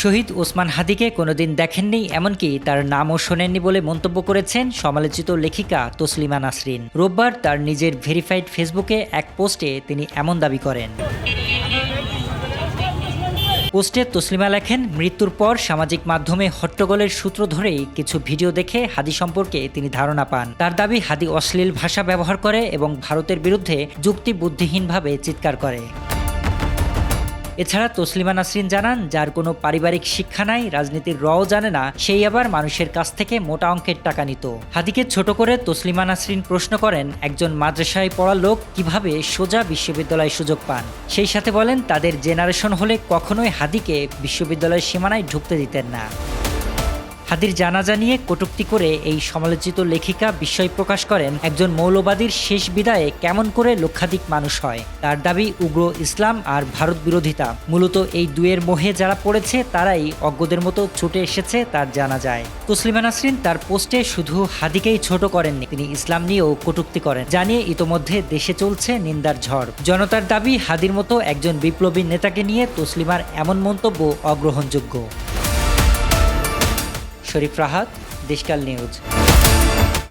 শহীদ ওসমান হাদিকে কোনোদিন দেখেননি, এমনকি তার নামও শোনেননি বলে মন্তব্য করেছেন সমালোচিত লেখিকা তসলিমা নাসরিন। রোববার তার নিজের ভেরিফাইড ফেসবুকে এক পোস্টে তিনি এমন দাবি করেন। পোস্টে তসলিমা লেখেন, মৃত্যুর পর সামাজিক মাধ্যমে হট্টগোলের সূত্র ধরেই কিছু ভিডিও দেখে হাদি সম্পর্কে তিনি ধারণা পান। তার দাবি, হাদি অশ্লীল ভাষা ব্যবহার করে এবং ভারতের বিরুদ্ধে যুক্তি বুদ্ধিহীনভাবে চিৎকার করে। এছাড়া তসলিমা নাসরিন জানান, যার কোনো পারিবারিক শিক্ষা নাই, রাজনীতির রও জানে না, সেই আবার মানুষের কাছ থেকে মোটা অঙ্কের টাকা নিত। হাদিকে ছোট করে তসলিমা নাসরিন প্রশ্ন করেন, একজন মাদ্রাসায় পড়া লোক কিভাবে সোজা বিশ্ববিদ্যালয়ে সুযোগ পান। সেই সাথে বলেন, তাদের জেনারেশন হলে কখনোই হাদিকে বিশ্ববিদ্যালয়ের সীমানায় ঢুকতে দিতেন না। হাদির জানাজা নিয়ে কটূক্তি করে এই সমালোচিত লেখিকা বিস্ময় প্রকাশ করেন, একজন মৌলবাদীর শেষ বিদায়ে কেমন করে লক্ষাধিক মানুষ হয়। তার দাবি, উগ্র ইসলাম আর ভারত বিরোধিতা, মূলত এই দুয়ের মোহে যারা পড়েছে তারাই অজ্ঞদের মতো ছুটে এসেছে তার জানাজায়। তসলিমা নাসরিন তার পোস্টে শুধু হাদিকেই ছোট করেননি, তিনি ইসলাম নিয়েও কটূক্তি করেন, জানিয়ে ইতোমধ্যে দেশে চলছে নিন্দার ঝড়। জনতার দাবি, হাদির মতো একজন বিপ্লবী নেতাকে নিয়ে তসলিমার এমন মন্তব্য অগ্রহণযোগ্য। শরীফ রাহাত, দেশকাল নিউজ।